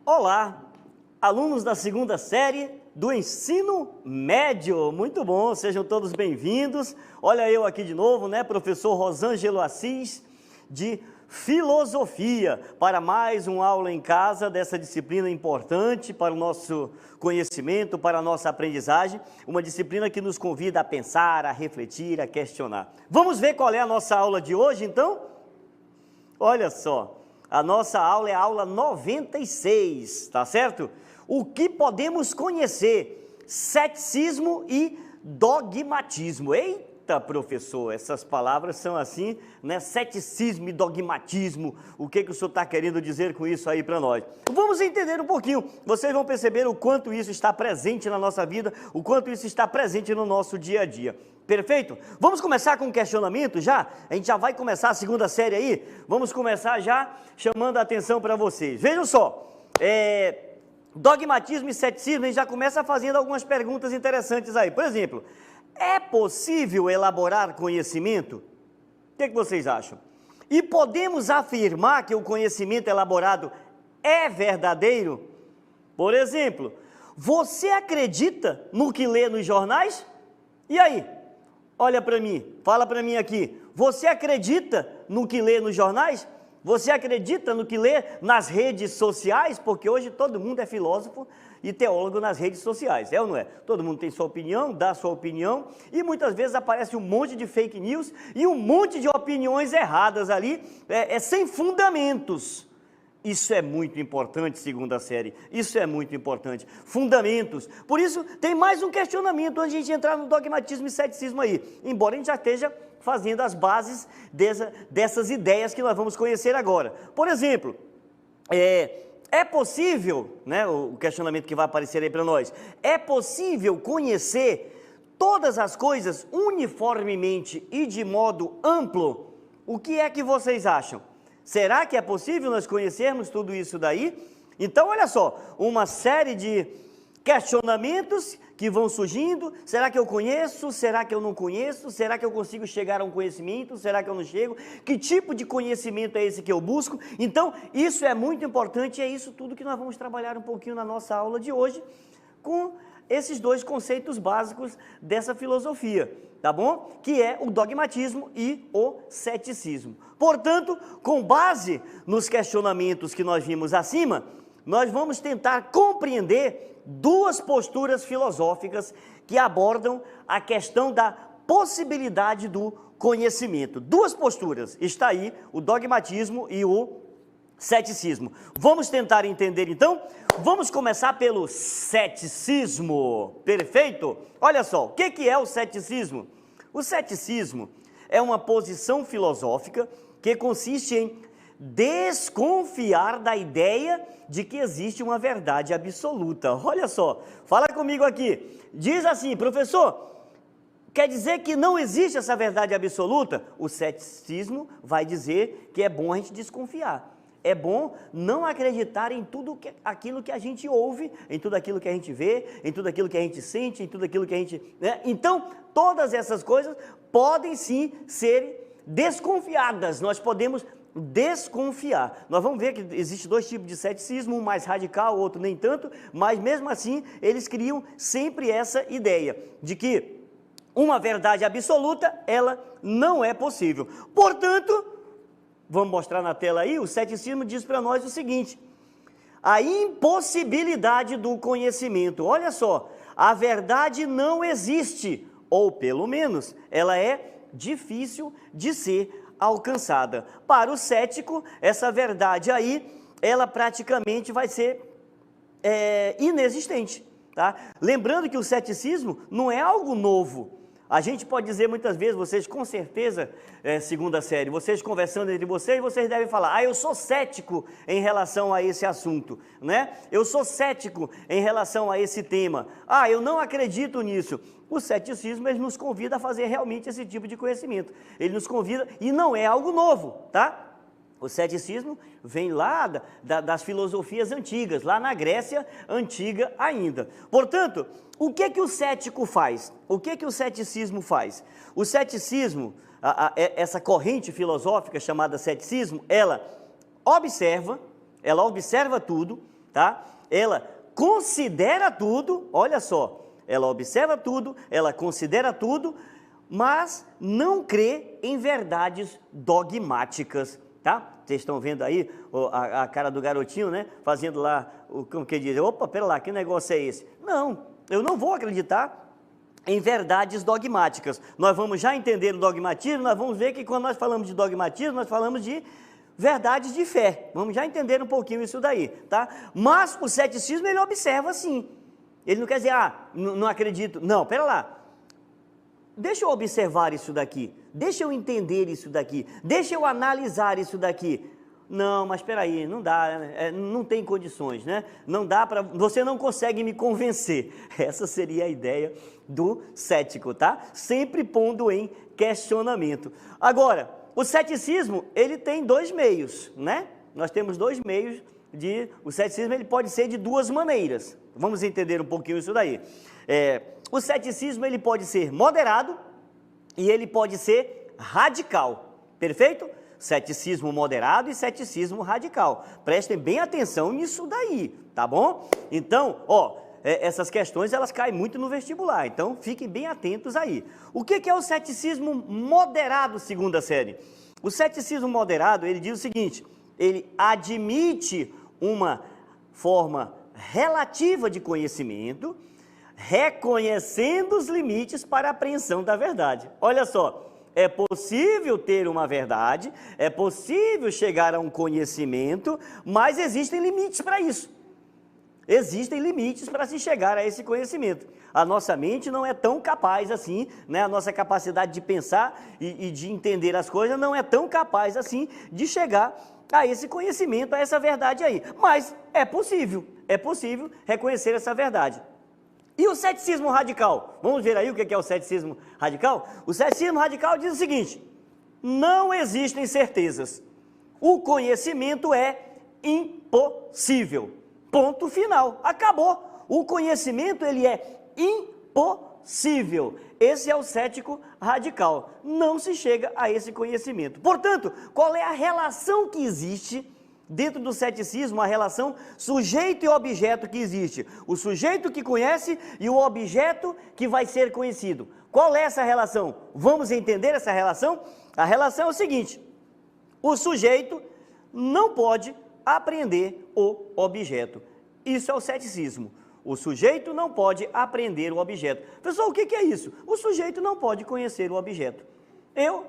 Olá, alunos da segunda série do ensino médio, muito bom, sejam todos bem-vindos. Olha eu aqui de novo, né, professor Rosângelo Assis, de Filosofia, para mais uma aula em casa dessa disciplina importante para o nosso conhecimento, para a nossa aprendizagem, uma disciplina que nos convida a pensar, a refletir, a questionar. Vamos ver qual é a nossa aula de hoje, então? Olha só. A nossa aula é a aula 96, tá certo? O que podemos conhecer? Ceticismo e dogmatismo. Eita, professor, essas palavras são assim, né? Ceticismo e dogmatismo. O que o senhor está querendo dizer com isso aí para nós? Vamos entender um pouquinho. Vocês vão perceber o quanto isso está presente na nossa vida, o quanto isso está presente no nosso dia a dia. Perfeito? Vamos começar com um questionamento já? A gente já vai começar a segunda série aí? Vamos começar já chamando a atenção para vocês. Vejam só, dogmatismo e ceticismo, a gente já começa fazendo algumas perguntas interessantes aí. Por exemplo, é possível elaborar conhecimento? O que vocês acham? E podemos afirmar que o conhecimento elaborado é verdadeiro? Por exemplo, você acredita no que lê nos jornais? E aí? Olha para mim, fala para mim aqui, você acredita no que lê nos jornais? Você acredita no que lê nas redes sociais? Porque hoje todo mundo é filósofo e teólogo nas redes sociais, é ou não é? Todo mundo tem sua opinião, dá sua opinião e muitas vezes aparece um monte de fake news e um monte de opiniões erradas ali, sem fundamentos. Isso é muito importante, segunda série, isso é muito importante. Fundamentos. Por isso, tem mais um questionamento antes de a gente entrar no dogmatismo e ceticismo aí. Embora a gente já esteja fazendo as bases dessas ideias que nós vamos conhecer agora. Por exemplo, é possível, né, o questionamento que vai aparecer aí para nós, é possível conhecer todas as coisas uniformemente e de modo amplo? O que é que vocês acham? Será que é possível nós conhecermos tudo isso daí? Então, olha só, uma série de questionamentos que vão surgindo. Será que eu conheço? Será que eu não conheço? Será que eu consigo chegar a um conhecimento? Será que eu não chego? Que tipo de conhecimento é esse que eu busco? Então, isso é muito importante e é isso tudo que nós vamos trabalhar um pouquinho na nossa aula de hoje, com esses dois conceitos básicos dessa filosofia, tá bom? Que é o dogmatismo e o ceticismo. Portanto, com base nos questionamentos que nós vimos acima, nós vamos tentar compreender duas posturas filosóficas que abordam a questão da possibilidade do conhecimento. Duas posturas, está aí o dogmatismo e o ceticismo. Vamos tentar entender então? Vamos começar pelo ceticismo, perfeito? Olha só, o que é o ceticismo? O ceticismo é uma posição filosófica que consiste em desconfiar da ideia de que existe uma verdade absoluta. Olha só, fala comigo aqui, diz assim, professor, quer dizer que não existe essa verdade absoluta? O ceticismo vai dizer que é bom a gente desconfiar. É bom não acreditar em tudo aquilo que a gente ouve, em tudo aquilo que a gente vê, em tudo aquilo que a gente sente, em tudo aquilo que a gente... né? Então, todas essas coisas podem sim ser desconfiadas, nós podemos desconfiar. Nós vamos ver que existe dois tipos de ceticismo, um mais radical, o outro nem tanto, mas mesmo assim eles criam sempre essa ideia de que uma verdade absoluta, ela não é possível. Portanto, vamos mostrar na tela aí, o ceticismo diz para nós o seguinte, a impossibilidade do conhecimento. Olha só, a verdade não existe, ou pelo menos ela é difícil de ser alcançada. Para o cético, essa verdade aí, ela praticamente vai ser inexistente, tá? Lembrando que o ceticismo não é algo novo. A gente pode dizer muitas vezes, vocês com certeza, segunda série, vocês conversando entre vocês devem falar, eu sou cético em relação a esse assunto, né? Eu sou cético em relação a esse tema. Eu não acredito nisso. O ceticismo, ele nos convida a fazer realmente esse tipo de conhecimento. Ele nos convida, e não é algo novo, tá? O ceticismo vem lá das filosofias antigas, lá na Grécia antiga ainda. Portanto, o que o cético faz? O que o ceticismo faz? O ceticismo, essa corrente filosófica chamada ceticismo, ela observa tudo, tá? Ela considera tudo, olha só, ela observa tudo, ela considera tudo, mas não crê em verdades dogmáticas, tá? Vocês estão vendo aí a cara do garotinho, né? Fazendo lá, como que diz, opa, pera lá, que negócio é esse? Não, eu não vou acreditar em verdades dogmáticas. Nós vamos já entender o dogmatismo, nós vamos ver que quando nós falamos de dogmatismo, nós falamos de verdades de fé. Vamos já entender um pouquinho isso daí, tá? Mas o ceticismo, ele observa sim. Ele não quer dizer, não acredito. Não, pera lá. Deixa eu observar isso daqui. Deixa eu entender isso daqui. Deixa eu analisar isso daqui. Não, mas espera aí, não dá, não tem condições, né? Não dá para, você não consegue me convencer. Essa seria a ideia do cético, tá? Sempre pondo em questionamento. Agora, o ceticismo, ele tem dois meios, né? Nós temos dois meios o ceticismo, ele pode ser de duas maneiras. Vamos entender um pouquinho isso daí. O ceticismo, ele pode ser moderado e ele pode ser radical, perfeito? Ceticismo moderado e ceticismo radical. Prestem bem atenção nisso daí, tá bom? Então, essas questões, elas caem muito no vestibular, então fiquem bem atentos aí. O que é o ceticismo moderado, segunda série? O ceticismo moderado, ele diz o seguinte, ele admite uma forma relativa de conhecimento, reconhecendo os limites para a apreensão da verdade. Olha só, é possível ter uma verdade, é possível chegar a um conhecimento, mas existem limites para isso. Existem limites para se chegar a esse conhecimento. A nossa mente não é tão capaz assim, né? A nossa capacidade de pensar e de entender as coisas não é tão capaz assim de chegar a esse conhecimento, a essa verdade aí. Mas é possível reconhecer essa verdade. E o ceticismo radical? Vamos ver aí o que é o ceticismo radical? O ceticismo radical diz o seguinte, não existem certezas. O conhecimento é impossível. Ponto final. Acabou. O conhecimento, ele é impossível. Esse é o cético radical. Não se chega a esse conhecimento. Portanto, qual é a relação que existe dentro do ceticismo, a relação sujeito e objeto que existe? O sujeito que conhece e o objeto que vai ser conhecido. Qual é essa relação? Vamos entender essa relação? A relação é o seguinte, o sujeito não pode apreender o objeto. Isso é o ceticismo. O sujeito não pode apreender o objeto. Pessoal, o que é isso? O sujeito não pode conhecer o objeto. Eu,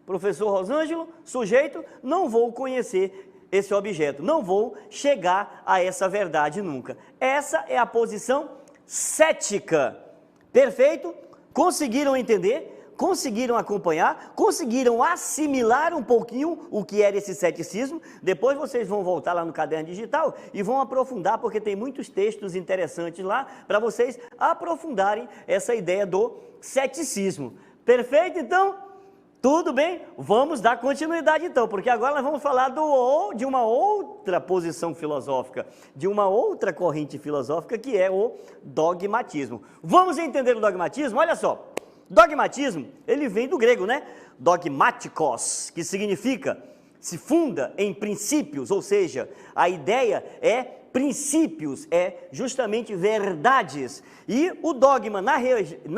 professor Rosângelo, sujeito, não vou conhecer esse objeto, não vou chegar a essa verdade nunca. Essa é a posição cética. Perfeito? Conseguiram entender? Conseguiram acompanhar? Conseguiram assimilar um pouquinho o que era esse ceticismo? Depois vocês vão voltar lá no caderno digital e vão aprofundar, porque tem muitos textos interessantes lá para vocês aprofundarem essa ideia do ceticismo. Perfeito, então? Tudo bem? Vamos dar continuidade então, porque agora nós vamos falar de uma outra posição filosófica, de uma outra corrente filosófica, que é o dogmatismo. Vamos entender o dogmatismo? Olha só, dogmatismo, ele vem do grego, né? Dogmatikos, que significa, se funda em princípios, ou seja, a ideia é princípios, é justamente verdades. E o dogma na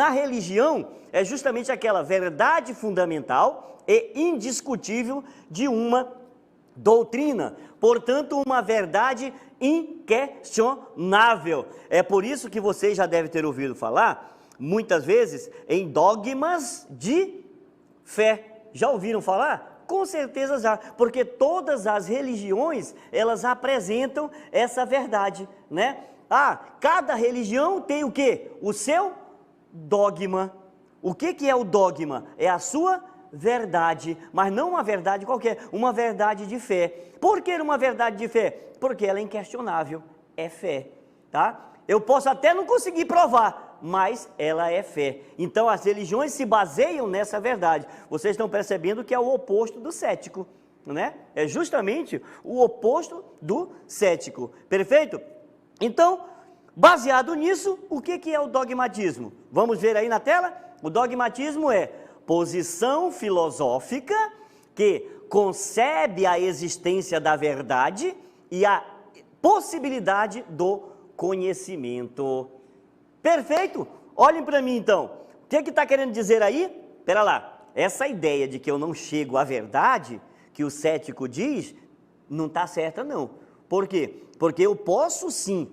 religião é justamente aquela verdade fundamental e indiscutível de uma doutrina. Portanto, uma verdade inquestionável. É por isso que vocês já devem ter ouvido falar, muitas vezes, em dogmas de fé. Já ouviram falar? Com certeza já, porque todas as religiões, elas apresentam essa verdade, né? Cada religião tem o quê? O seu dogma. O que é o dogma? É a sua verdade, mas não uma verdade qualquer, uma verdade de fé. Por que uma verdade de fé? Porque ela é inquestionável, é fé, tá? Eu posso até não conseguir provar, mas ela é fé. Então as religiões se baseiam nessa verdade. Vocês estão percebendo que é o oposto do cético, né? É justamente o oposto do cético. Perfeito? Então, baseado nisso, o que é o dogmatismo? Vamos ver aí na tela? O dogmatismo é posição filosófica que concebe a existência da verdade e a possibilidade do conhecimento. Perfeito? Olhem para mim então. O que está querendo dizer aí? Espera lá. Essa ideia de que eu não chego à verdade, que o cético diz, não está certa não. Por quê? Porque eu posso sim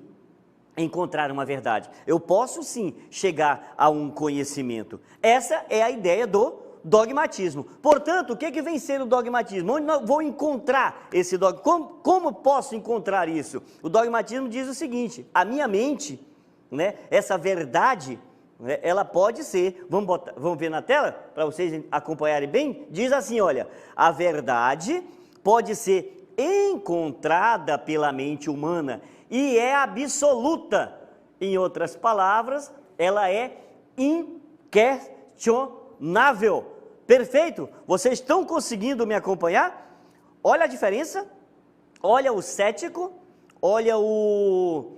encontrar uma verdade. Eu posso sim chegar a um conhecimento. Essa é a ideia do dogmatismo. Portanto, o que vem ser o dogmatismo? Onde eu vou encontrar esse dogmatismo? Como posso encontrar isso? O dogmatismo diz o seguinte: a minha mente, né, essa verdade, né, ela pode ser, vamos ver na tela, para vocês acompanharem bem, diz assim, olha, a verdade pode ser encontrada pela mente humana e é absoluta. Em outras palavras, ela é inquestionável. Perfeito? Vocês estão conseguindo me acompanhar? Olha a diferença. Olha o cético, olha o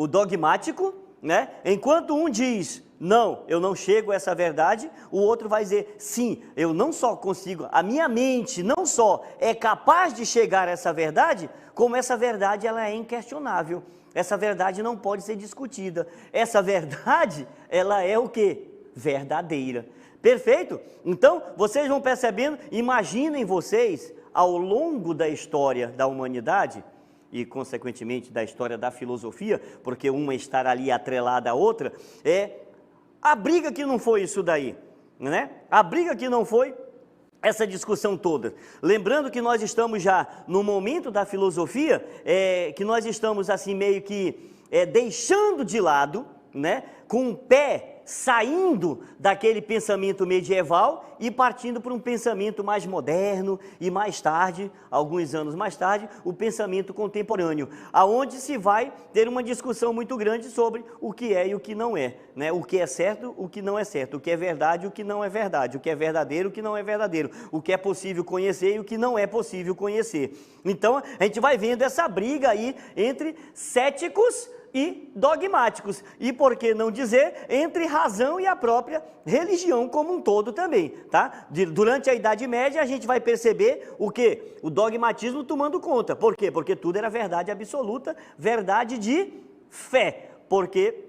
dogmático, né? Enquanto um diz, não, eu não chego a essa verdade, o outro vai dizer, sim, eu não só consigo, a minha mente não só é capaz de chegar a essa verdade, como essa verdade ela é inquestionável. Essa verdade não pode ser discutida. Essa verdade, ela é o quê? Verdadeira. Perfeito? Então, vocês vão percebendo, imaginem vocês, ao longo da história da humanidade, e consequentemente da história da filosofia, porque uma estar ali atrelada à outra, a briga que não foi isso daí, né? A briga que não foi essa discussão toda. Lembrando que nós estamos já no momento da filosofia, que nós estamos assim meio que deixando de lado, né? Com o pé saindo daquele pensamento medieval e partindo para um pensamento mais moderno e mais tarde, alguns anos mais tarde, o pensamento contemporâneo, aonde se vai ter uma discussão muito grande sobre o que é e o que não é, né? O que é certo, o que não é certo, o que é verdade, o que não é verdade, o que é verdadeiro, o que não é verdadeiro, o que é possível conhecer e o que não é possível conhecer. Então, a gente vai vendo essa briga aí entre céticos e dogmáticos, e por que não dizer, entre razão e a própria religião como um todo também, tá? Durante a Idade Média a gente vai perceber o quê? O dogmatismo tomando conta. Por quê? Porque tudo era verdade absoluta, verdade de fé, porque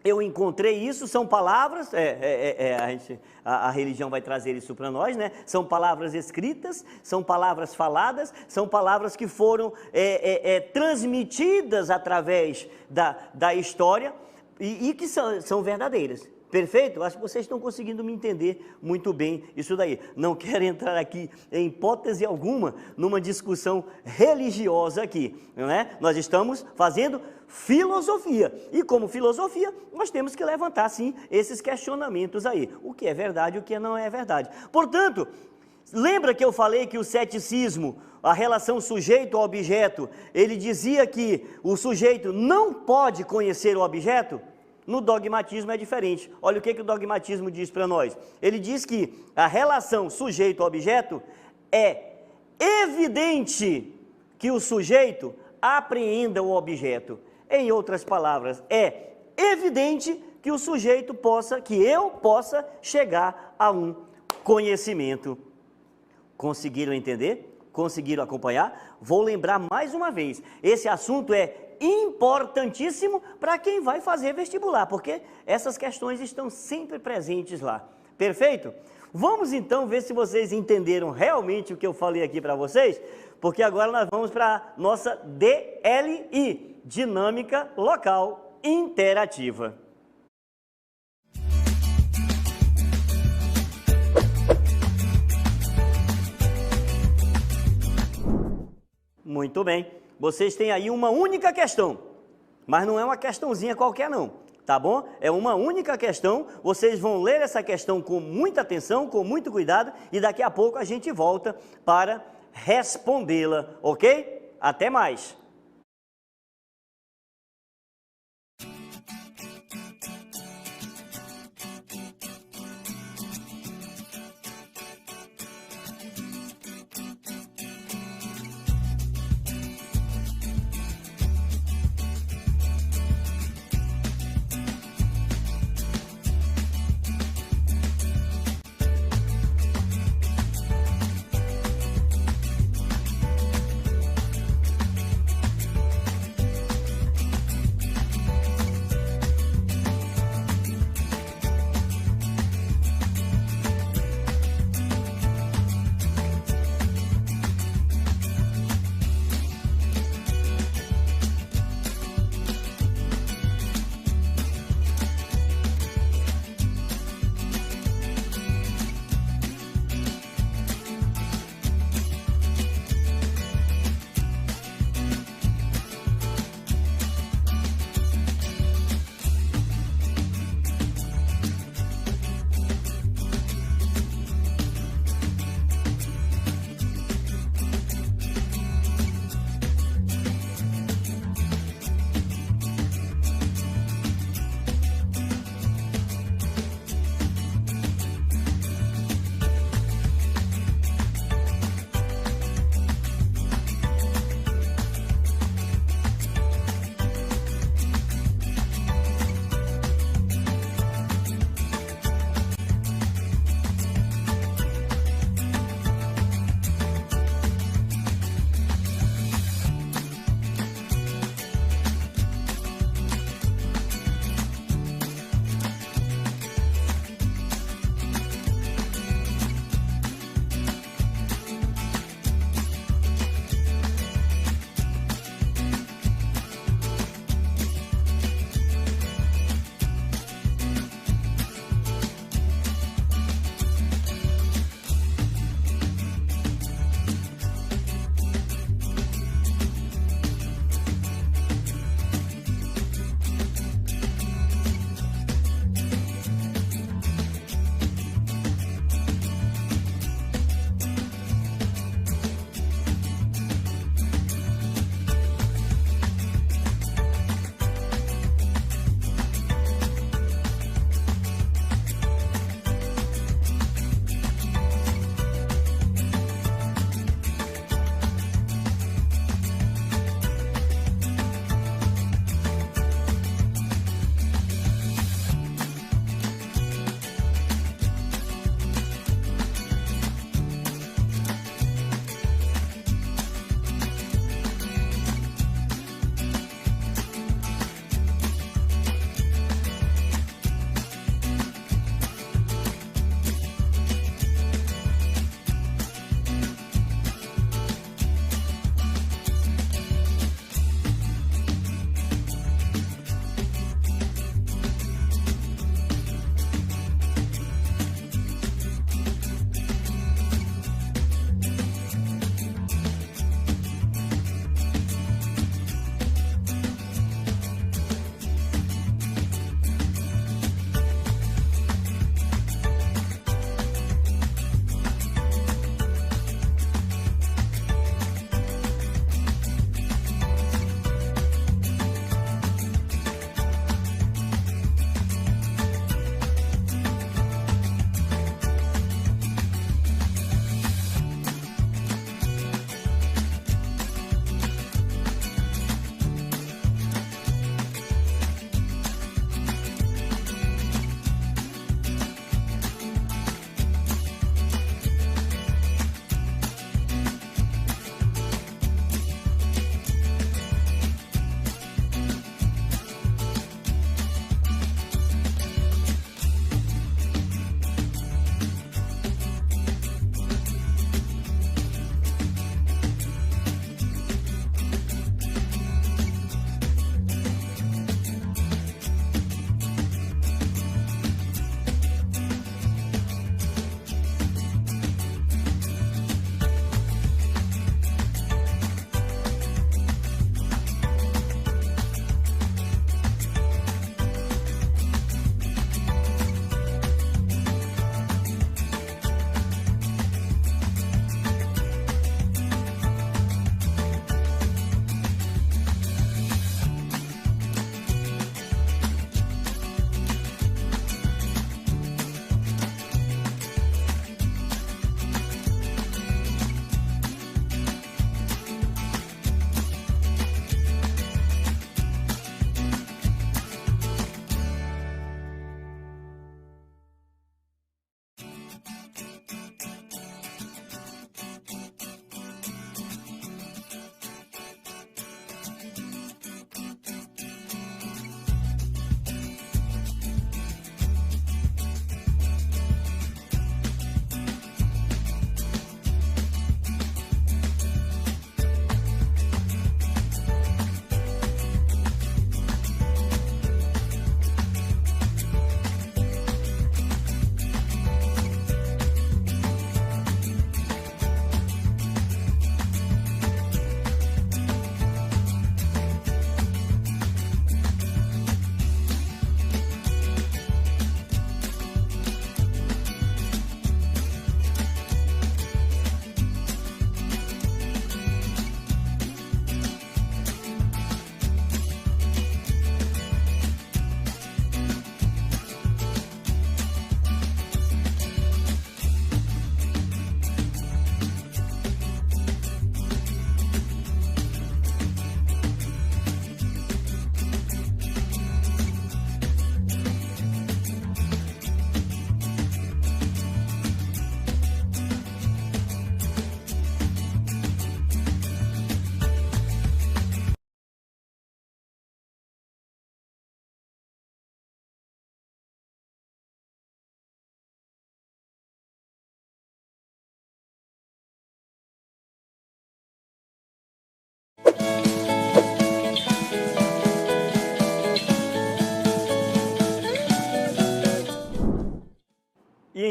eu encontrei isso, são palavras, a religião vai trazer isso para nós, né? São palavras escritas, são palavras faladas, são palavras que foram transmitidas através da história e que são verdadeiras. Perfeito? Acho que vocês estão conseguindo me entender muito bem isso daí. Não quero entrar aqui, em hipótese alguma, numa discussão religiosa aqui, não é? Nós estamos fazendo filosofia. E como filosofia, nós temos que levantar, sim, esses questionamentos aí. O que é verdade e o que não é verdade. Portanto, lembra que eu falei que o ceticismo, a relação sujeito ao objeto, ele dizia que o sujeito não pode conhecer o objeto? No dogmatismo é diferente. Olha o que o dogmatismo diz para nós. Ele diz que a relação sujeito-objeto é evidente que o sujeito apreenda o objeto. Em outras palavras, é evidente que o sujeito que eu possa chegar a um conhecimento. Conseguiram entender? Conseguiram acompanhar? Vou lembrar mais uma vez, esse assunto é importantíssimo para quem vai fazer vestibular, porque essas questões estão sempre presentes lá. Perfeito? Vamos então ver se vocês entenderam realmente o que eu falei aqui para vocês, porque agora nós vamos para a nossa DLI, Dinâmica Local Interativa. Muito bem. Vocês têm aí uma única questão, mas não é uma questãozinha qualquer não, tá bom? É uma única questão, vocês vão ler essa questão com muita atenção, com muito cuidado, e daqui a pouco a gente volta para respondê-la, ok? Até mais!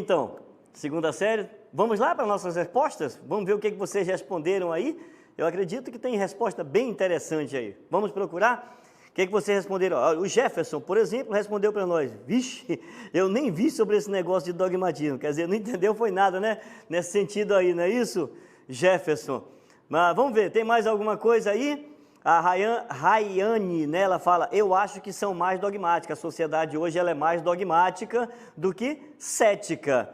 então? Segunda série? Vamos lá para nossas respostas? Vamos ver o que vocês responderam aí? Eu acredito que tem resposta bem interessante aí. Vamos procurar? O que vocês responderam? O Jefferson, por exemplo, respondeu para nós: vixe, eu nem vi sobre esse negócio de dogmatismo. Quer dizer, não entendeu foi nada, né? Nesse sentido aí, não é isso, Jefferson? Mas vamos ver, tem mais alguma coisa aí? A Rayane, né, ela fala: eu acho que são mais dogmáticas. A sociedade hoje ela é mais dogmática do que cética.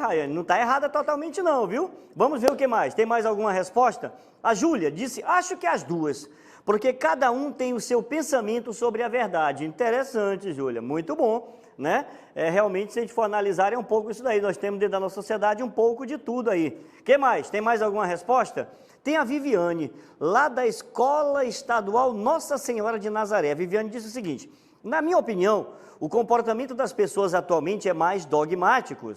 Rayane, não está errada totalmente não, viu? Vamos ver o que mais. Tem mais alguma resposta? A Júlia disse: acho que as duas, porque cada um tem o seu pensamento sobre a verdade. Interessante, Júlia, muito bom, né? Realmente, se a gente for analisar, é um pouco isso daí. Nós temos dentro da nossa sociedade um pouco de tudo aí. O que mais? Tem mais alguma resposta? Tem a Viviane, lá da Escola Estadual Nossa Senhora de Nazaré. A Viviane disse o seguinte: na minha opinião, o comportamento das pessoas atualmente é mais dogmático.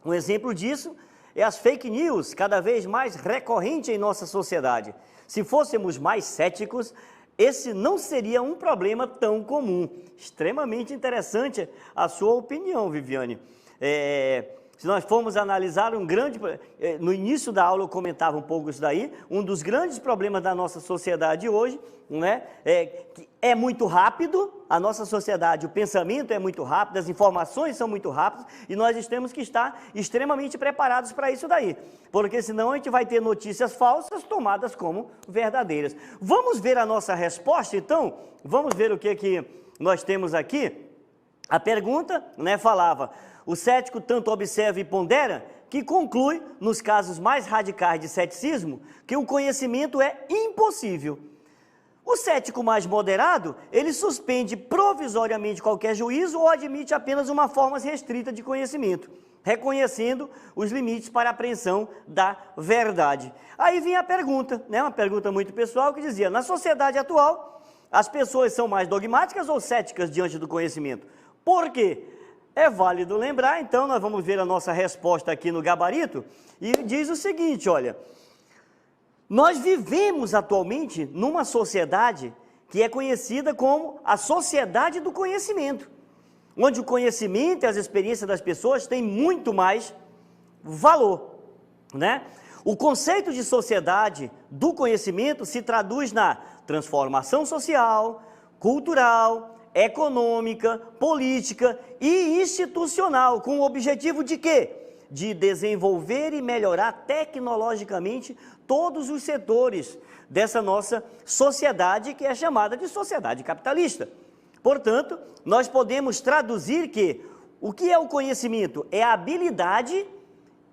Um exemplo disso é as fake news, cada vez mais recorrente em nossa sociedade. Se fôssemos mais céticos, esse não seria um problema tão comum. Extremamente interessante a sua opinião, Viviane. Se nós formos analisar no início da aula eu comentava um pouco isso daí, um dos grandes problemas da nossa sociedade hoje, né, que é muito rápido, a nossa sociedade, o pensamento é muito rápido, as informações são muito rápidas e nós temos que estar extremamente preparados para isso daí, porque senão a gente vai ter notícias falsas tomadas como verdadeiras. Vamos ver a nossa resposta então? Vamos ver o que nós temos aqui? A pergunta, né, falava: o cético tanto observa e pondera que conclui, nos casos mais radicais de ceticismo, que o conhecimento é impossível. O cético mais moderado, ele suspende provisoriamente qualquer juízo ou admite apenas uma forma restrita de conhecimento, reconhecendo os limites para a apreensão da verdade. Aí vinha a pergunta, né, uma pergunta muito pessoal que dizia: na sociedade atual, as pessoas são mais dogmáticas ou céticas diante do conhecimento? Por quê? É válido lembrar, então nós vamos ver a nossa resposta aqui no gabarito, e diz o seguinte, olha: nós vivemos atualmente numa sociedade que é conhecida como a sociedade do conhecimento, onde o conhecimento e as experiências das pessoas têm muito mais valor, né? O conceito de sociedade do conhecimento se traduz na transformação social, cultural, econômica, política e institucional, com o objetivo de quê? De desenvolver e melhorar tecnologicamente todos os setores dessa nossa sociedade, que é chamada de sociedade capitalista. Portanto, nós podemos traduzir que o que é o conhecimento? É a habilidade,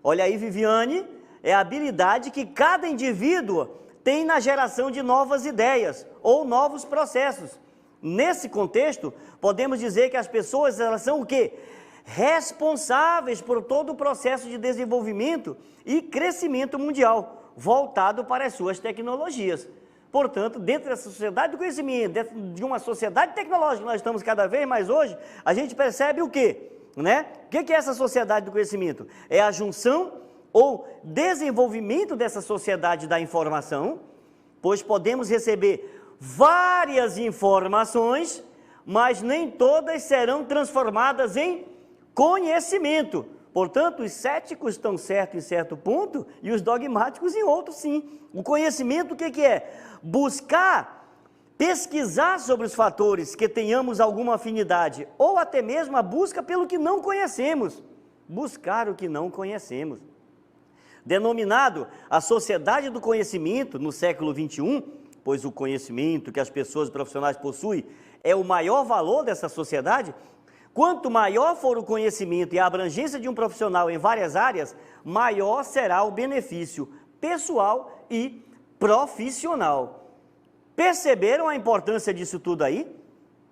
olha aí, Viviane, é a habilidade que cada indivíduo tem na geração de novas ideias ou novos processos. Nesse contexto, podemos dizer que as pessoas, elas são o quê? Responsáveis por todo o processo de desenvolvimento e crescimento mundial, voltado para as suas tecnologias. Portanto, dentro dessa sociedade do conhecimento, dentro de uma sociedade tecnológica que nós estamos cada vez mais hoje, a gente percebe o quê? Né? O que é essa sociedade do conhecimento? É a junção ou desenvolvimento dessa sociedade da informação, pois podemos receber várias informações, mas nem todas serão transformadas em conhecimento. Portanto, os céticos estão certos em certo ponto e os dogmáticos em outro sim. O conhecimento o que é? Buscar, pesquisar sobre os fatores que tenhamos alguma afinidade, ou até mesmo a busca pelo que não conhecemos. Buscar o que não conhecemos. Denominado a sociedade do conhecimento no século XXI, pois o conhecimento que as pessoas profissionais possuem é o maior valor dessa sociedade. Quanto maior for o conhecimento e a abrangência de um profissional em várias áreas, maior será o benefício pessoal e profissional. Perceberam a importância disso tudo aí?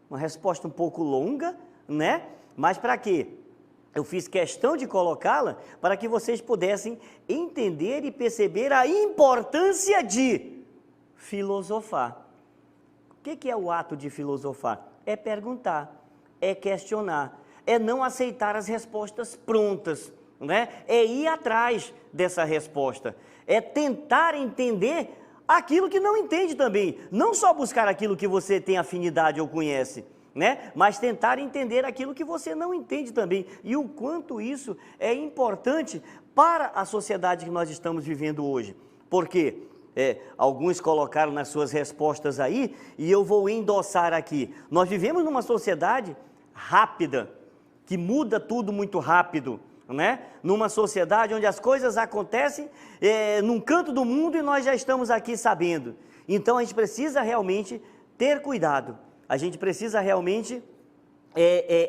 Uma resposta um pouco longa, né? Mas para quê? Eu fiz questão de colocá-la para que vocês pudessem entender e perceber a importância de filosofar. O que é o ato de filosofar? É perguntar, é questionar, é não aceitar as respostas prontas, né? É ir atrás dessa resposta, é tentar entender aquilo que não entende também, não só buscar aquilo que você tem afinidade ou conhece, né? Mas tentar entender aquilo que você não entende também. E o quanto isso é importante para a sociedade que nós estamos vivendo hoje. Porque alguns colocaram nas suas respostas aí, e eu vou endossar aqui. Nós vivemos numa sociedade rápida, que muda tudo muito rápido, né? Numa sociedade onde as coisas acontecem num canto do mundo e nós já estamos aqui sabendo. Então a gente precisa realmente ter cuidado, a gente precisa realmente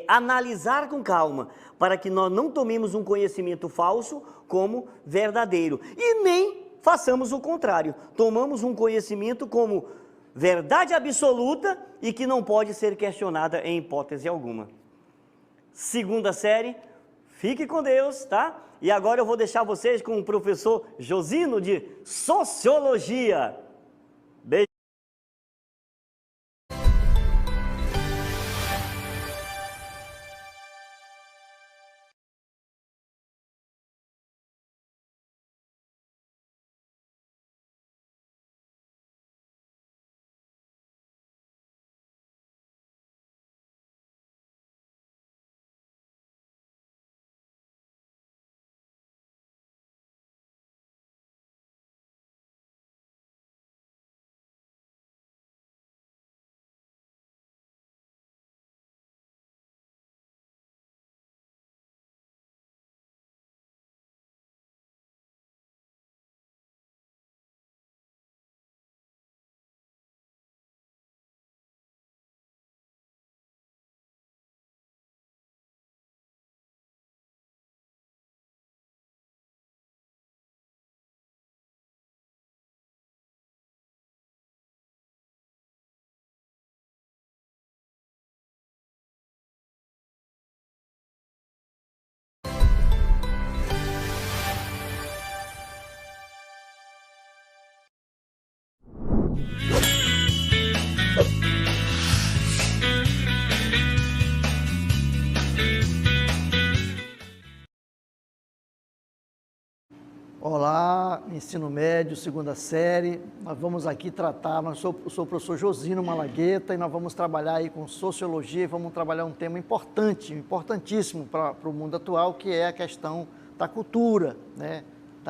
analisar com calma, para que nós não tomemos um conhecimento falso como verdadeiro, e nem façamos o contrário, tomamos um conhecimento como verdade absoluta e que não pode ser questionada em hipótese alguma. Segunda série, fique com Deus, tá? E agora eu vou deixar vocês com o professor Josino de Sociologia. Beijo. Olá, ensino médio, segunda série. Nós vamos aqui tratar, eu sou o professor Josino Malagueta e nós vamos trabalhar aí com sociologia e vamos trabalhar um tema importante, importantíssimo para o mundo atual, que é a questão da cultura, né?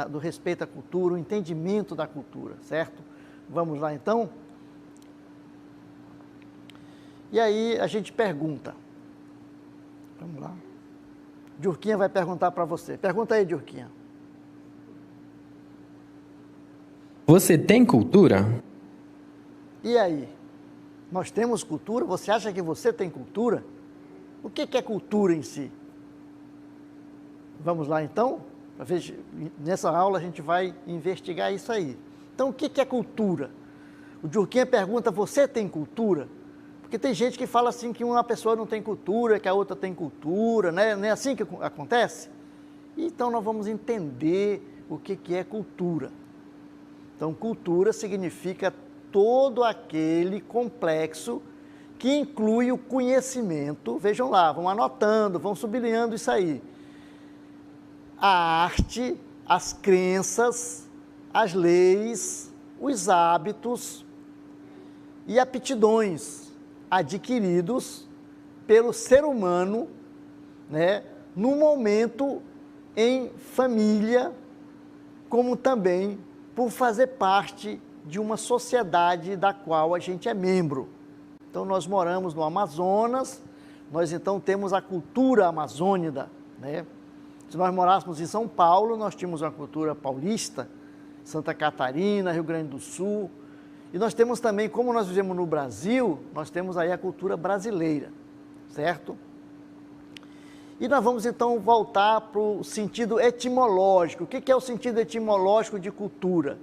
Do respeito à cultura, o entendimento da cultura, certo? Vamos lá então? E aí a gente pergunta. Vamos lá. Djurquinha vai perguntar para você. Pergunta aí, Djurquinha. Você tem cultura? E aí? Nós temos cultura? Você acha que você tem cultura? O que é cultura em si? Vamos lá então? Nessa aula a gente vai investigar isso aí. Então o que é cultura? O Djurquinha pergunta, você tem cultura? Porque tem gente que fala assim que uma pessoa não tem cultura, que a outra tem cultura, né? Não é assim que acontece? Então nós vamos entender o que é cultura. Então, cultura significa todo aquele complexo que inclui o conhecimento. Vejam lá, vão anotando, vão sublinhando isso aí. A arte, as crenças, as leis, os hábitos e aptidões adquiridos pelo ser humano, né, no momento em família, como também por fazer parte de uma sociedade da qual a gente é membro. Então, nós moramos no Amazonas, nós então temos a cultura amazônica, né? Se nós morássemos em São Paulo, nós tínhamos uma cultura paulista, Santa Catarina, Rio Grande do Sul, e nós temos também, como nós vivemos no Brasil, nós temos aí a cultura brasileira, certo? E nós vamos então voltar para o sentido etimológico. O que é o sentido etimológico de cultura?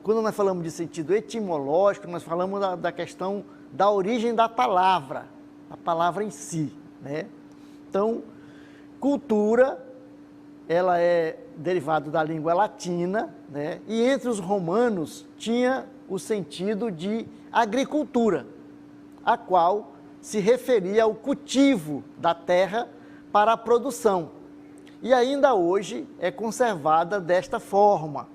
Quando nós falamos de sentido etimológico, nós falamos da questão da origem da palavra, a palavra em si, né? Então, cultura, ela é derivada da língua latina, né? E entre os romanos tinha o sentido de agricultura, a qual se referia ao cultivo da terra para a produção. E ainda hoje é conservada desta forma,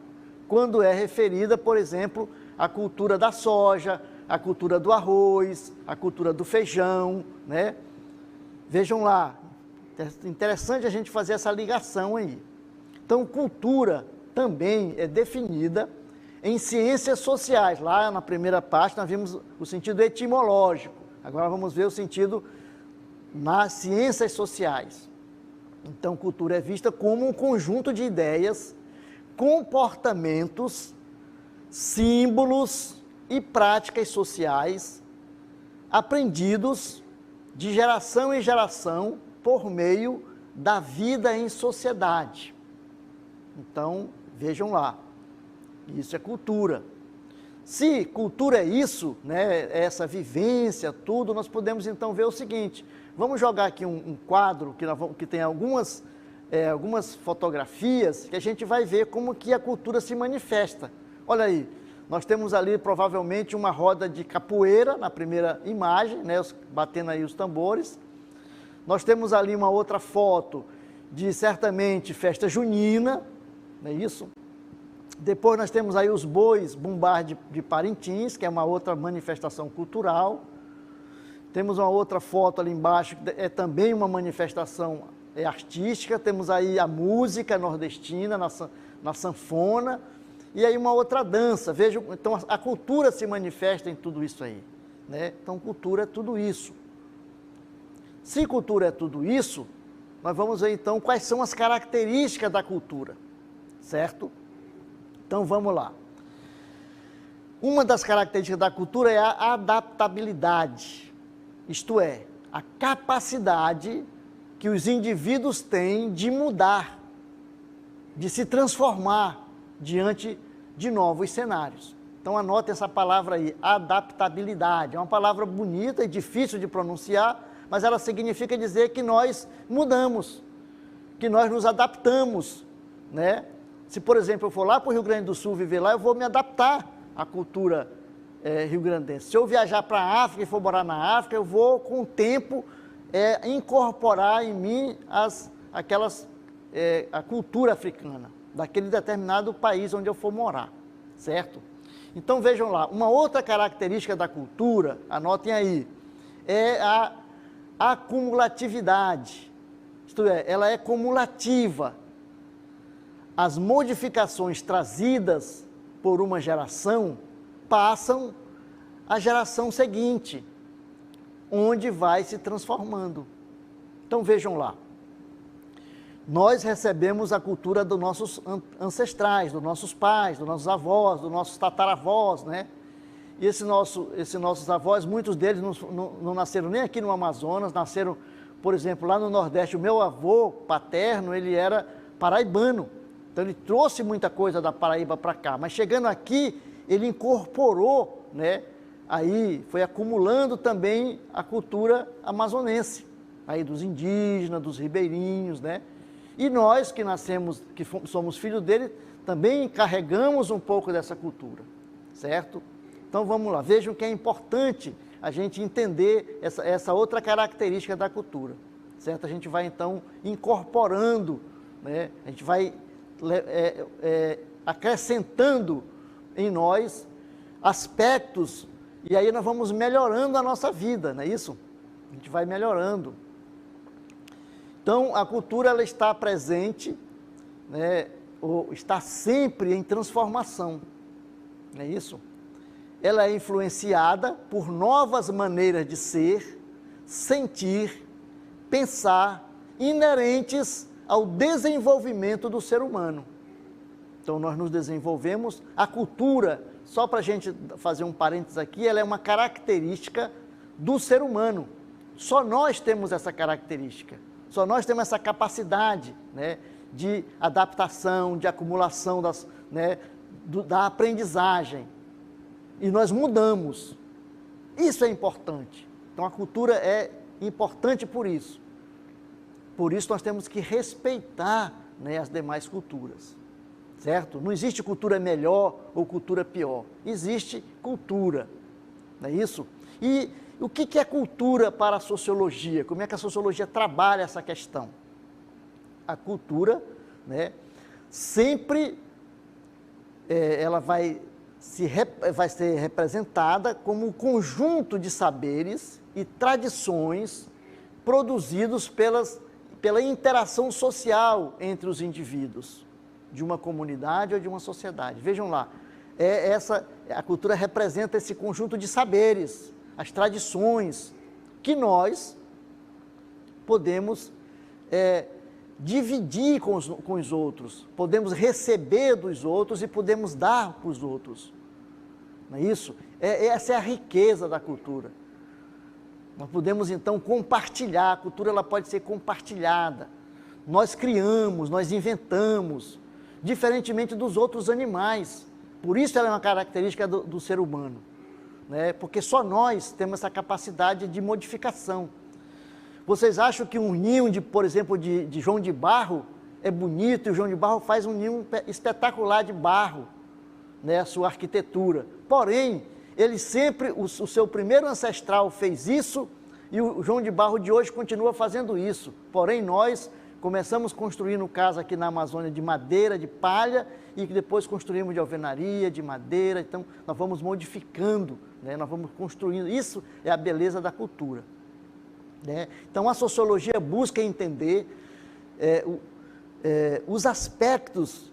quando é referida, por exemplo, à cultura da soja, a cultura do arroz, a cultura do feijão, né? Vejam lá, é interessante a gente fazer essa ligação aí. Então, cultura também é definida em ciências sociais. Lá na primeira parte nós vimos o sentido etimológico. Agora vamos ver o sentido nas ciências sociais. Então, cultura é vista como um conjunto de ideias, comportamentos, símbolos e práticas sociais aprendidos de geração em geração por meio da vida em sociedade. Então, vejam lá, isso é cultura. Se cultura é isso, né, essa vivência, tudo, nós podemos então ver o seguinte, vamos jogar aqui um quadro que tem algumas fotografias que a gente vai ver como que a cultura se manifesta. Olha aí, nós temos ali provavelmente uma roda de capoeira na primeira imagem, né, batendo aí os tambores. Nós temos ali uma outra foto de, certamente, festa junina, não é isso? Depois nós temos aí os bois bumbás de Parintins, que é uma outra manifestação cultural. Temos uma outra foto ali embaixo, que é também uma manifestação artística. Temos aí a música nordestina, na sanfona. E aí uma outra dança. Vejam, então a cultura se manifesta em tudo isso aí, né? Então cultura é tudo isso. Se cultura é tudo isso, nós vamos ver então quais são as características da cultura, certo? Então vamos lá. Uma das características da cultura é a adaptabilidade, isto é, a capacidade que os indivíduos têm de mudar, de se transformar diante de novos cenários. Então anote essa palavra aí, adaptabilidade. É uma palavra bonita e difícil de pronunciar, mas ela significa dizer que nós mudamos, que nós nos adaptamos, né? Se, por exemplo, eu for lá para o Rio Grande do Sul viver lá, eu vou me adaptar à cultura rio-grandense. Se eu viajar para a África e for morar na África, eu vou, com o tempo, incorporar em mim a cultura africana, daquele determinado país onde eu for morar, certo? Então, vejam lá, uma outra característica da cultura, anotem aí, é a acumulatividade, isto é, ela é cumulativa. As modificações trazidas por uma geração passam à geração seguinte, onde vai se transformando. Então vejam lá, nós recebemos a cultura dos nossos ancestrais, dos nossos pais, dos nossos avós, dos nossos tataravós, né? E esses nossos avós, muitos deles não nasceram nem aqui no Amazonas, nasceram, por exemplo, lá no Nordeste. O meu avô paterno, ele era paraibano. Então, ele trouxe muita coisa da Paraíba para cá, mas chegando aqui, ele incorporou, né, aí foi acumulando também a cultura amazonense, aí dos indígenas, dos ribeirinhos, né? E nós que nascemos, que somos filhos dele, também carregamos um pouco dessa cultura, certo? Então, vamos lá, vejam que é importante a gente entender essa outra característica da cultura, certo? A gente vai, então, incorporando, né? A gente vai acrescentando em nós aspectos, e aí nós vamos melhorando a nossa vida, não é isso? A gente vai melhorando. Então, a cultura, ela está presente, né, ou está sempre em transformação, não é isso? Ela é influenciada por novas maneiras de ser, sentir, pensar, inerentes ao desenvolvimento do ser humano. Então, nós nos desenvolvemos, a cultura, só para a gente fazer um parênteses aqui, ela é uma característica do ser humano. Só nós temos essa característica, só nós temos essa capacidade, né, de adaptação, de acumulação da aprendizagem. E nós mudamos. Isso é importante. Então, a cultura é importante por isso. Por isso, nós temos que respeitar, né, as demais culturas, certo? Não existe cultura melhor ou cultura pior. Existe cultura, não é isso? E o que é cultura para a sociologia? Como é que a sociologia trabalha essa questão? A cultura, né, sempre ela vai vai ser representada como um conjunto de saberes e tradições produzidos pela interação social entre os indivíduos de uma comunidade ou de uma sociedade. Vejam lá, a cultura representa esse conjunto de saberes, as tradições que nós podemos dividir com os outros, podemos receber dos outros e podemos dar para os outros. Não é isso? Essa é a riqueza da cultura. Nós podemos, então, compartilhar. A cultura ela pode ser compartilhada. Nós criamos, nós inventamos, diferentemente dos outros animais. Por isso ela é uma característica do ser humano, né? Porque só nós temos essa capacidade de modificação. Vocês acham que um ninho, por exemplo, de João de Barro é bonito, e o João de Barro faz um ninho espetacular de barro, né, a sua arquitetura. Porém, ele sempre, o seu primeiro ancestral fez isso, e o João de Barro de hoje continua fazendo isso. Porém, nós começamos construindo casa aqui na Amazônia de madeira, de palha, e depois construímos de alvenaria, de madeira. Então, nós vamos modificando, né, nós vamos construindo. Isso é a beleza da cultura. Né? Então, a sociologia busca entender os aspectos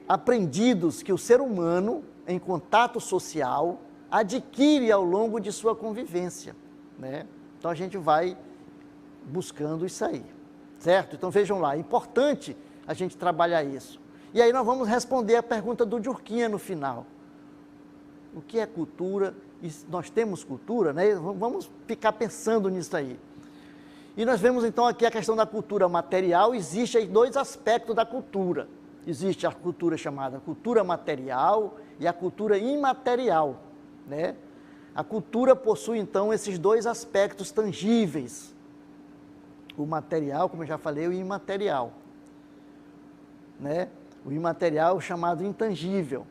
aprendidos que o ser humano, em contato social, adquire ao longo de sua convivência. Né? Então, a gente vai buscando isso aí, certo? Então, vejam lá, é importante a gente trabalhar isso. E aí nós vamos responder a pergunta do Durkheim no final. O que é cultura? E nós temos cultura, né? Vamos ficar pensando nisso aí. E nós vemos então aqui a questão da cultura material. Existem aí dois aspectos da cultura. Existe a cultura chamada cultura material e a cultura imaterial, né? A cultura possui então esses dois aspectos tangíveis. O material, como eu já falei, o imaterial, né? O imaterial chamado intangível,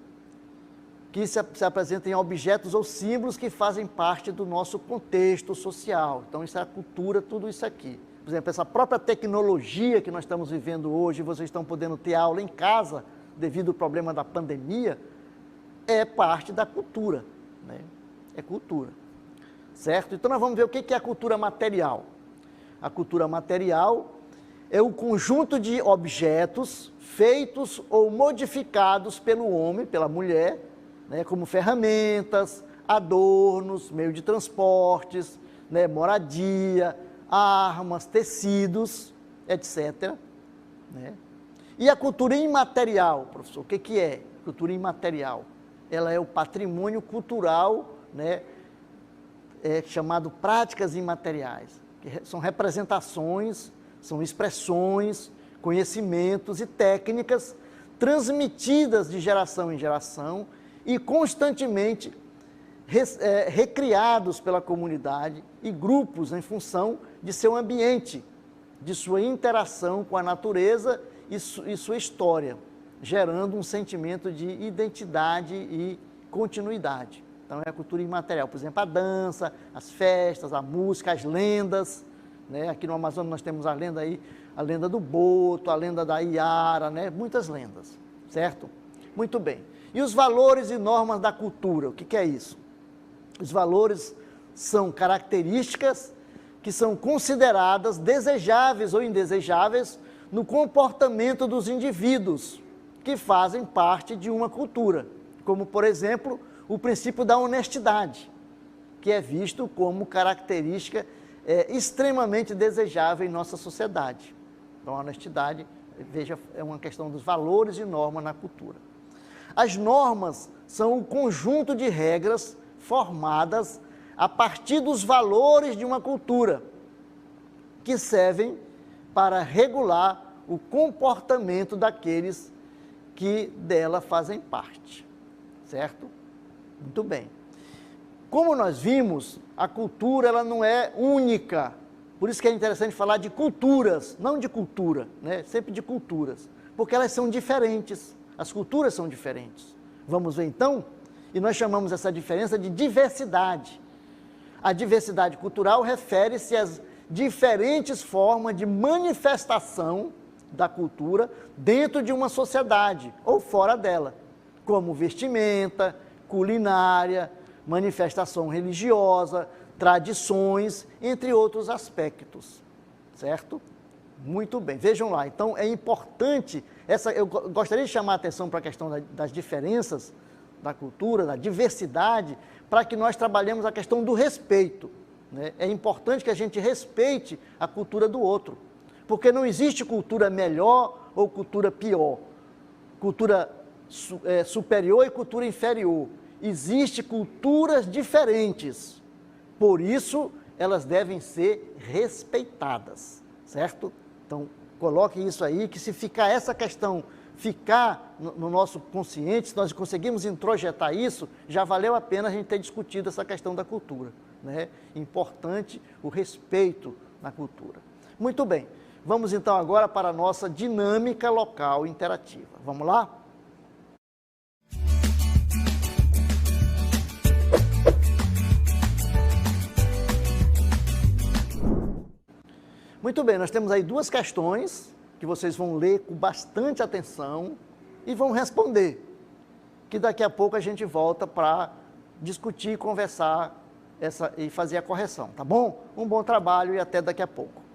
que se apresenta em objetos ou símbolos que fazem parte do nosso contexto social. Então, isso é a cultura, tudo isso aqui. Por exemplo, essa própria tecnologia que nós estamos vivendo hoje, vocês estão podendo ter aula em casa, devido ao problema da pandemia, é parte da cultura, né? É cultura, certo? Então, nós vamos ver o que é a cultura material. A cultura material é o conjunto de objetos feitos ou modificados pelo homem, pela mulher, né, como ferramentas, adornos, meio de transportes, né, moradia, armas, tecidos, etc. Né? E a cultura imaterial, professor, o que é cultura imaterial? Ela é o patrimônio cultural, né, chamado práticas imateriais, que são representações, são expressões, conhecimentos e técnicas transmitidas de geração em geração e constantemente recriados pela comunidade e grupos em função de seu ambiente, de sua interação com a natureza e sua história, gerando um sentimento de identidade e continuidade. Então, é a cultura imaterial, por exemplo, a dança, as festas, a música, as lendas, né? Aqui no Amazonas nós temos a lenda aí, a lenda do Boto, a lenda da Iara, né? Muitas lendas, certo? Muito bem. E os valores e normas da cultura, o que é isso? Os valores são características que são consideradas desejáveis ou indesejáveis no comportamento dos indivíduos que fazem parte de uma cultura, como, por exemplo, o princípio da honestidade, que é visto como característica extremamente desejável em nossa sociedade. Então, a honestidade, veja, é uma questão dos valores e normas na cultura. As normas são um conjunto de regras formadas a partir dos valores de uma cultura, que servem para regular o comportamento daqueles que dela fazem parte, certo? Muito bem. Como nós vimos, a cultura ela não é única, por isso que é interessante falar de culturas, não de cultura, né? Sempre de culturas, porque elas são diferentes, as culturas são diferentes. Vamos ver então? E nós chamamos essa diferença de diversidade. A diversidade cultural refere-se às diferentes formas de manifestação da cultura dentro de uma sociedade ou fora dela, como vestimenta, culinária, manifestação religiosa, tradições, entre outros aspectos, certo? Muito bem, vejam lá, então é importante, eu gostaria de chamar a atenção para a questão das diferenças da cultura, da diversidade, para que nós trabalhemos a questão do respeito, né? É importante que a gente respeite a cultura do outro, porque não existe cultura melhor ou cultura pior, cultura superior e cultura inferior. Existem culturas diferentes, por isso elas devem ser respeitadas, certo? Então, coloque isso aí, que se ficar essa questão, ficar no nosso consciente, se nós conseguimos introjetar isso, já valeu a pena a gente ter discutido essa questão da cultura, né? Importante o respeito na cultura. Muito bem, vamos então agora para a nossa dinâmica local interativa. Vamos lá? Muito bem, nós temos aí duas questões que vocês vão ler com bastante atenção e vão responder, que daqui a pouco a gente volta para discutir, conversar e fazer a correção, tá bom? Um bom trabalho e até daqui a pouco.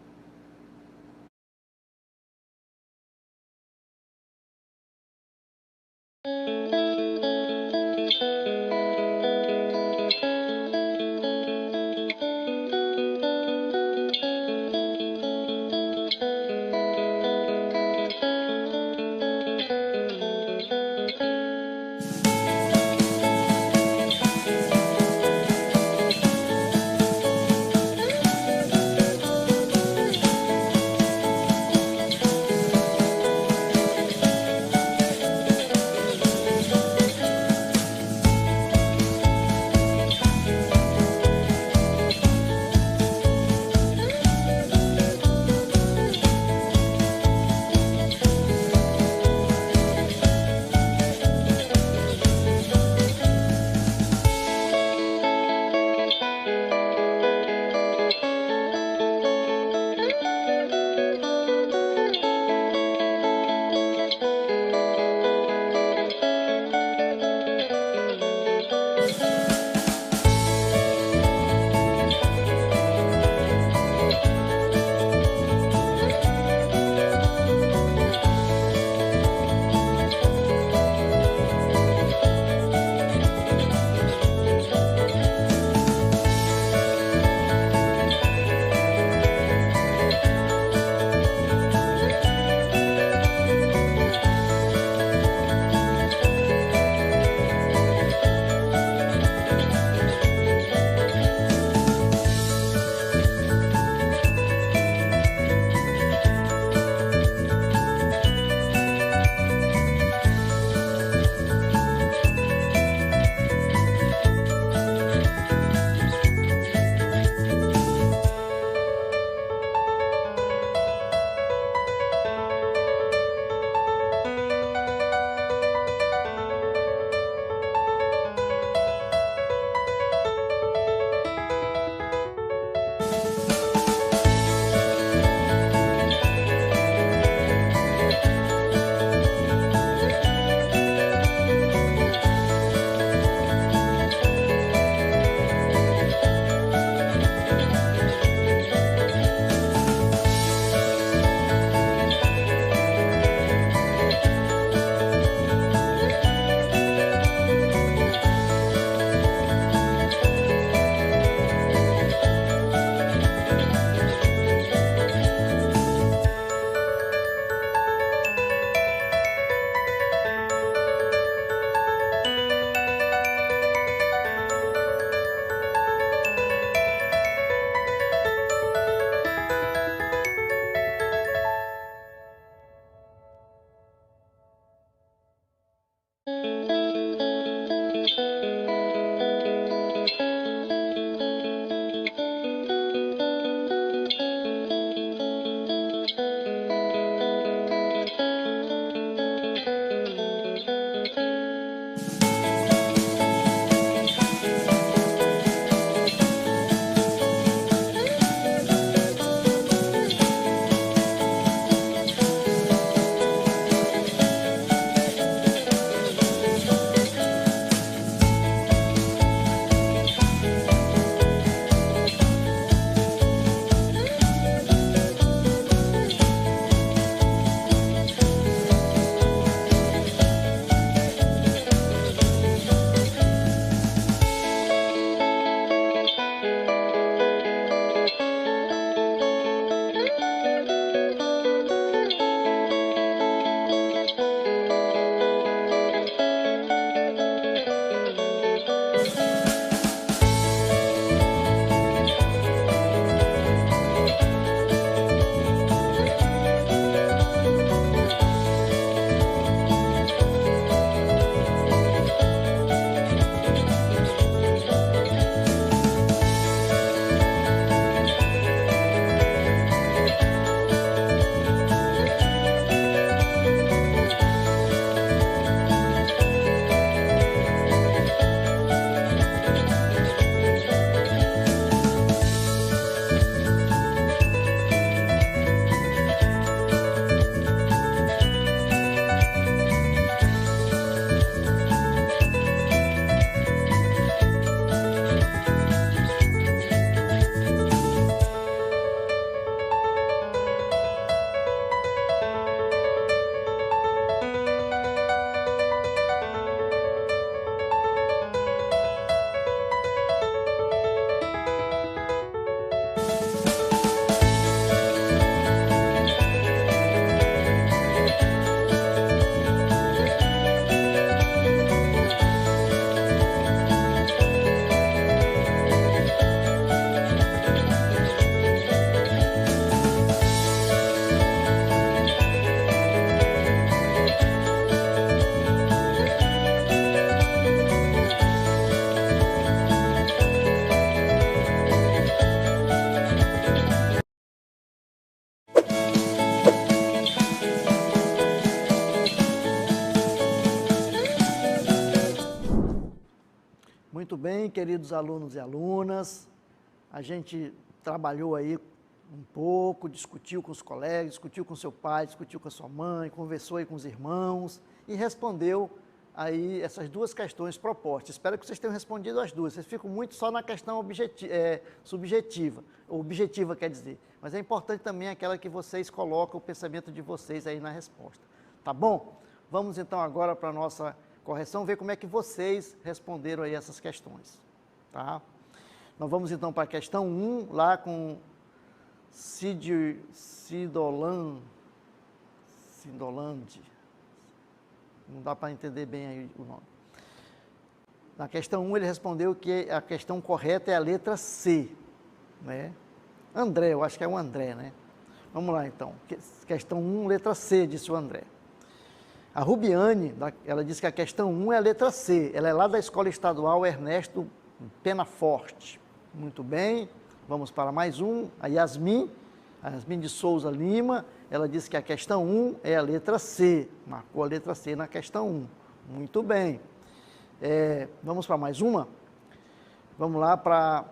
Muito bem, queridos alunos e alunas. A gente trabalhou aí um pouco, discutiu com os colegas, discutiu com seu pai, discutiu com a sua mãe, conversou aí com os irmãos e respondeu aí essas duas questões propostas. Espero que vocês tenham respondido as duas. Vocês ficam muito só na questão subjetiva, ou objetiva quer dizer, mas é importante também aquela que vocês colocam o pensamento de vocês aí na resposta. Tá bom? Vamos então agora para a nossa correção, ver como é que vocês responderam aí essas questões. Tá? Nós vamos então para a questão 1, lá com Sidolande. Não dá para entender bem aí o nome. Na questão 1 ele respondeu que a questão correta é a letra C, né? André, eu acho que é o André, né? Vamos lá então. Questão 1, letra C, disse o André. A Rubiane, ela disse que a questão 1 é a letra C. Ela é lá da Escola Estadual Ernesto Penaforte. Muito bem. Vamos para mais um. A Yasmin de Souza Lima, ela disse que a questão 1 é a letra C. Marcou a letra C na questão 1. Muito bem. Vamos para mais uma? Vamos lá para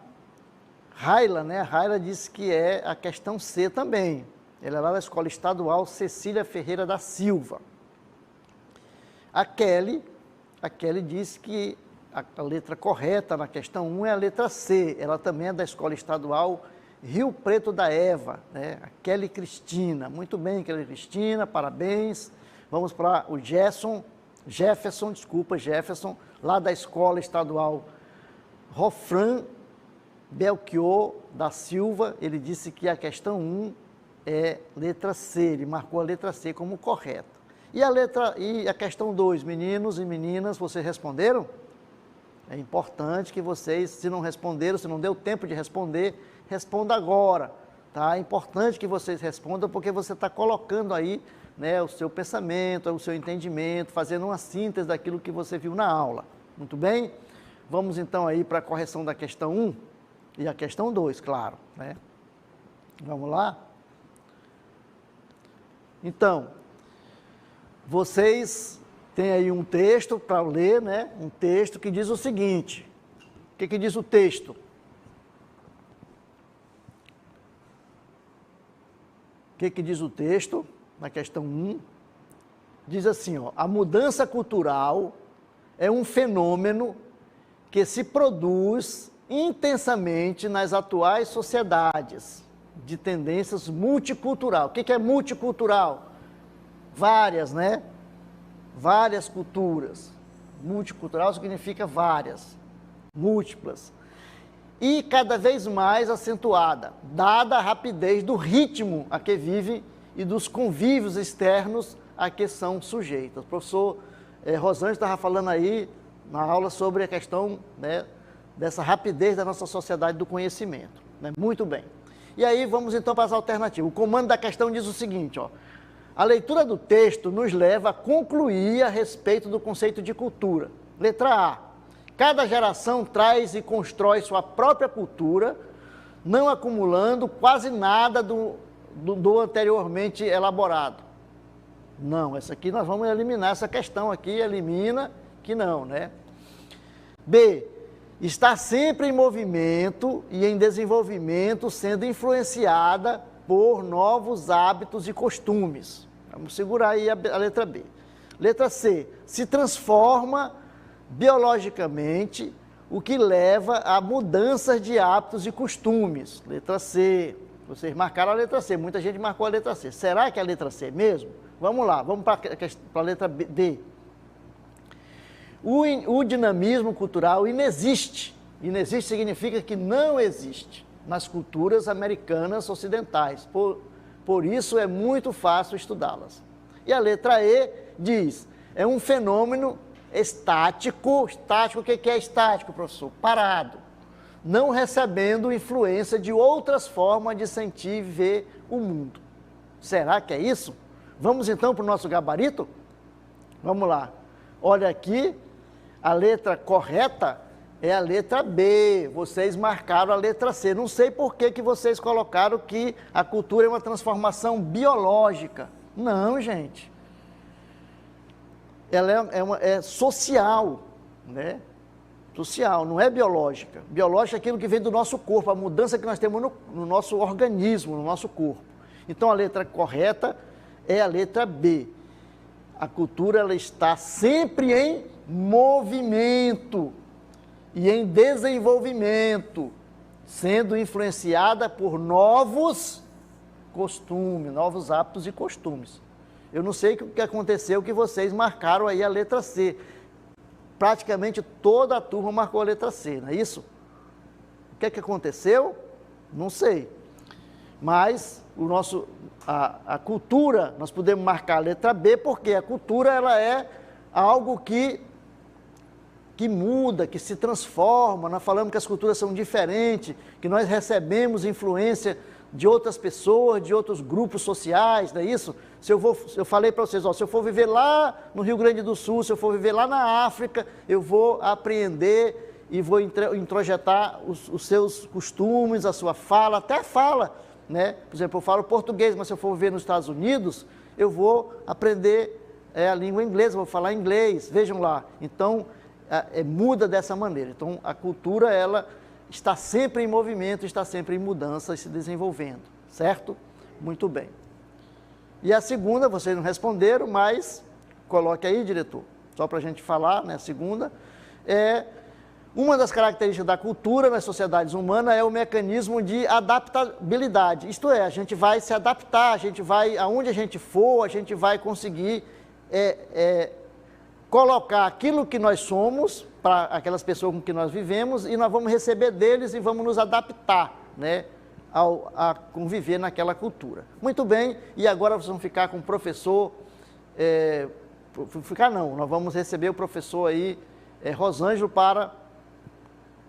Raila, né? A Raila disse que é a questão C também. Ela é lá da Escola Estadual Cecília Ferreira da Silva. A Kelly disse que a letra correta na questão 1 é a letra C. Ela também é da Escola Estadual Rio Preto da Eva, né? A Kelly Cristina. Muito bem, Kelly Cristina, parabéns. Vamos para o Jefferson, lá da Escola Estadual Rofran Belchior da Silva. Ele disse que a questão 1 é letra C. Ele marcou a letra C como correta. E a questão 2, meninos e meninas, vocês responderam? É importante que vocês, se não responderam, se não deu tempo de responder, responda agora, tá? É importante que vocês respondam, porque você está colocando aí, né, o seu pensamento, o seu entendimento, fazendo uma síntese daquilo que você viu na aula. Muito bem? Vamos então aí para a correção da questão 1 e a questão 2, claro, né? Vamos lá? Então, vocês têm aí um texto para ler, né? Um texto que diz o seguinte. O que diz o texto? O que diz o texto na questão 1? Diz assim, ó, a mudança cultural é um fenômeno que se produz intensamente nas atuais sociedades de tendências multicultural. O que é multicultural? Várias, né? Várias culturas. Multicultural significa várias, múltiplas. E cada vez mais acentuada, dada a rapidez do ritmo a que vive e dos convívios externos a que são sujeitos. O professor Rosângela estava falando aí na aula sobre a questão, né, dessa rapidez da nossa sociedade do conhecimento. Né? Muito bem. E aí vamos então para as alternativas. O comando da questão diz o seguinte, ó. A leitura do texto nos leva a concluir a respeito do conceito de cultura. Letra A. Cada geração traz e constrói sua própria cultura, não acumulando quase nada do anteriormente elaborado. Não, essa aqui nós vamos eliminar essa questão aqui, elimina que não, né? B. Está sempre em movimento e em desenvolvimento, sendo influenciada por novos hábitos e costumes. Vamos segurar aí a letra B. Letra C. Se transforma biologicamente, o que leva a mudanças de hábitos e costumes. Letra C. Vocês marcaram a letra C, muita gente marcou a letra C. Será que é a letra C mesmo? Vamos lá, vamos para a letra D. O dinamismo cultural inexiste. Inexiste significa que não existe nas culturas americanas ocidentais. Por isso é muito fácil estudá-las. E a letra E diz, é um fenômeno estático. Estático, o que é estático, professor? Parado. Não recebendo influência de outras formas de sentir e ver o mundo. Será que é isso? Vamos então para o nosso gabarito? Vamos lá. Olha aqui, a letra correta é a letra B. Vocês marcaram a letra C. Não sei por que vocês colocaram que a cultura é uma transformação biológica. Não, gente. Ela é social, né? Social, não é biológica. Biológica é aquilo que vem do nosso corpo, a mudança que nós temos no nosso organismo, no nosso corpo. Então, a letra correta é a letra B. A cultura, ela está sempre em movimento e em desenvolvimento, sendo influenciada por novos costumes, novos hábitos e costumes. Eu não sei o que aconteceu que vocês marcaram aí a letra C. Praticamente toda a turma marcou a letra C, não é isso? O que aconteceu? Não sei. Mas a cultura, nós podemos marcar a letra B, porque a cultura ela é algo que muda, que se transforma. Nós falamos que as culturas são diferentes, que nós recebemos influência de outras pessoas, de outros grupos sociais, não é isso? Eu falei para vocês, se eu for viver lá no Rio Grande do Sul, se eu for viver lá na África, eu vou apreender e vou introjetar os seus costumes, a sua fala, até a fala, né? Por exemplo, eu falo português, mas se eu for viver nos Estados Unidos, eu vou aprender a língua inglesa, vou falar inglês, vejam lá. Então, muda dessa maneira. Então, a cultura, ela está sempre em movimento, está sempre em mudança e se desenvolvendo, certo? Muito bem. E a segunda, vocês não responderam, mas coloque aí, diretor, só para a gente falar, né? A segunda uma das características da cultura nas sociedades humanas é o mecanismo de adaptabilidade. Isto é, a gente vai se adaptar, aonde a gente for, a gente vai conseguir colocar aquilo que nós somos para aquelas pessoas com que nós vivemos e nós vamos receber deles e vamos nos adaptar, né, a conviver naquela cultura. Muito bem, e agora vocês vão ficar com o professor, nós vamos receber o professor aí, Rosângelo, para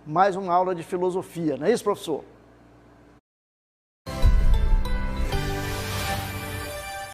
mais uma aula de filosofia, não é isso, professor?